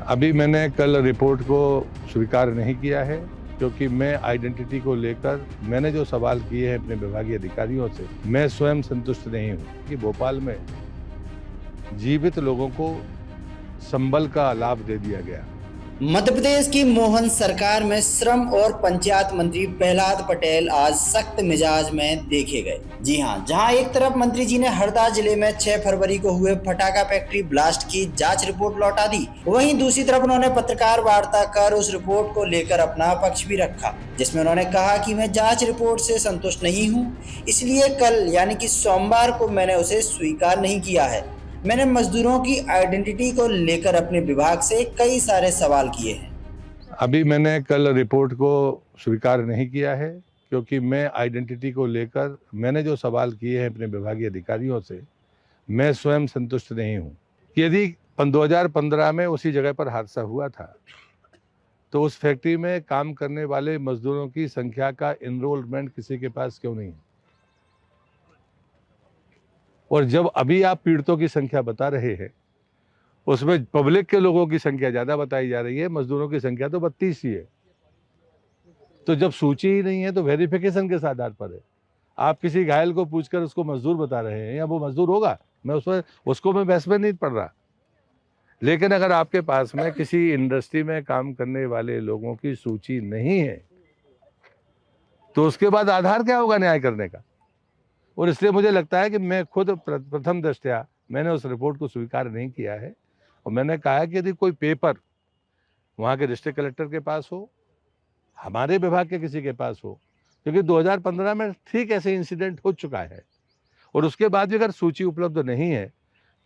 अभी मैंने कल रिपोर्ट को स्वीकार नहीं किया है क्योंकि मैं आइडेंटिटी को लेकर मैंने जो सवाल किए हैं अपने विभागीय अधिकारियों से, मैं स्वयं संतुष्ट नहीं हूं कि भोपाल में जीवित लोगों को संबल का लाभ दे दिया गया। मध्य प्रदेश की मोहन सरकार में श्रम और पंचायत मंत्री प्रहलाद पटेल आज सख्त मिजाज में देखे गए। जी हां, जहां एक तरफ मंत्री जी ने हरदा जिले में 6 फरवरी को हुए पटाखा फैक्ट्री ब्लास्ट की जांच रिपोर्ट लौटा दी, वहीं दूसरी तरफ उन्होंने पत्रकार वार्ता कर उस रिपोर्ट को लेकर अपना पक्ष भी रखा, जिसमें उन्होंने कहा कि मैं जांच रिपोर्ट से संतुष्ट नहीं हूं, इसलिए कल यानी कि सोमवार को मैंने उसे स्वीकार नहीं किया है। मैंने मजदूरों की आइडेंटिटी को लेकर अपने विभाग से कई सारे सवाल किए हैं। अभी मैंने कल रिपोर्ट को स्वीकार नहीं किया है क्योंकि मैं आइडेंटिटी को लेकर मैंने जो सवाल किए हैं अपने विभागीय अधिकारियों से, मैं स्वयं संतुष्ट नहीं हूं। यदि 2015 में उसी जगह पर हादसा हुआ था तो उस फैक्ट्री में काम करने वाले मजदूरों की संख्या का एनरोलमेंट किसी के पास क्यों नहीं है? और जब अभी आप पीड़ितों की संख्या बता रहे हैं, उसमें पब्लिक के लोगों की संख्या ज्यादा बताई जा रही है, मजदूरों की संख्या तो 32 ही है। तो जब सूची ही नहीं है तो वेरिफिकेशन किस आधार पर है? आप किसी घायल को पूछकर उसको मजदूर बता रहे हैं या वो मजदूर होगा? मैं उसको मैं बहस में नहीं पड़ रहा, लेकिन अगर आपके पास में किसी इंडस्ट्री में काम करने वाले लोगों की सूची नहीं है तो उसके बाद आधार क्या होगा न्याय करने का? और इसलिए मुझे लगता है कि मैं खुद प्रथम दृष्टया मैंने उस रिपोर्ट को स्वीकार नहीं किया है और मैंने कहा कि यदि कोई पेपर वहाँ के डिस्ट्रिक्ट कलेक्टर के पास हो, हमारे विभाग के किसी के पास हो, क्योंकि 2015 में ठीक ऐसे इंसिडेंट हो चुका है और उसके बाद भी अगर सूची उपलब्ध नहीं है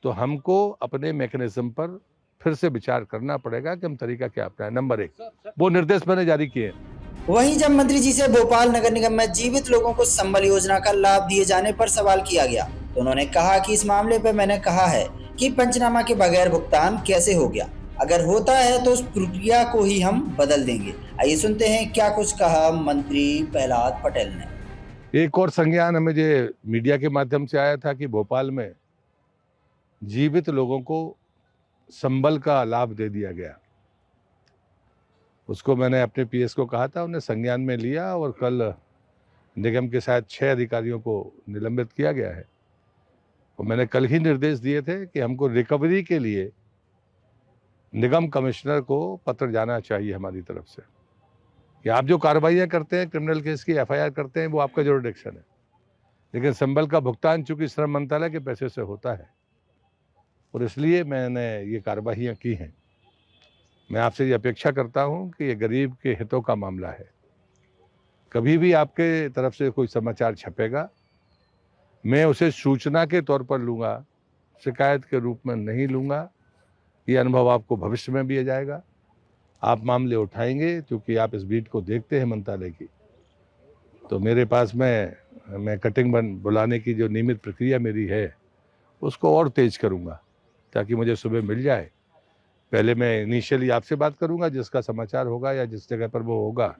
तो हमको अपने मैकेनिज्म पर फिर से विचार करना पड़ेगा कि हम तरीका क्या अपनाएं। नंबर 1, वो निर्देश मैंने जारी किए हैं। वहीं जब मंत्री जी से भोपाल नगर निगम में जीवित लोगों को संबल योजना का लाभ दिए जाने पर सवाल किया गया तो उन्होंने कहा कि इस मामले पर मैंने कहा है कि पंचनामा के बगैर भुगतान कैसे हो गया, अगर होता है तो उस प्रक्रिया को ही हम बदल देंगे। आइए सुनते हैं क्या कुछ कहा मंत्री प्रहलाद पटेल ने। एक और संज्ञान हमें जो मीडिया के माध्यम से आया था कि भोपाल में जीवित लोगों को संबल का लाभ दे दिया गया। उसको मैंने अपने पीएस को कहा था, उन्हें संज्ञान में लिया और कल निगम के शायद 6 अधिकारियों को निलंबित किया गया है। और मैंने कल ही निर्देश दिए थे कि हमको रिकवरी के लिए निगम कमिश्नर को पत्र जाना चाहिए हमारी तरफ से कि आप जो कार्रवाइयाँ करते हैं, क्रिमिनल केस की एफआईआर करते हैं, वो आपका जुरिडिक्शन है, लेकिन संबल का भुगतान चूंकि श्रम मंत्रालय के पैसे से होता है और इसलिए मैंने ये कार्रवाइयाँ की हैं। मैं आपसे ये अपेक्षा करता हूं कि ये गरीब के हितों का मामला है। कभी भी आपके तरफ से कोई समाचार छपेगा, मैं उसे सूचना के तौर पर लूँगा, शिकायत के रूप में नहीं लूँगा। ये अनुभव आपको भविष्य में भी आ जाएगा। आप मामले उठाएंगे क्योंकि आप इस बीट को देखते हैं मंत्रालय की, तो मेरे पास में मैं कटिंग बुलाने की जो नियमित प्रक्रिया मेरी है उसको और तेज करूँगा ताकि मुझे सुबह मिल जाए। पहले मैं इनिशियली आपसे बात करूंगा जिसका समाचार होगा या जिस जगह पर वो होगा,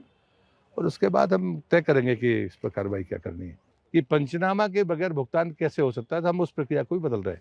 और उसके बाद हम तय करेंगे कि इस पर कार्रवाई क्या करनी है। कि पंचनामा के बगैर भुगतान कैसे हो सकता है, तो हम उस प्रक्रिया को भी बदल रहे हैं।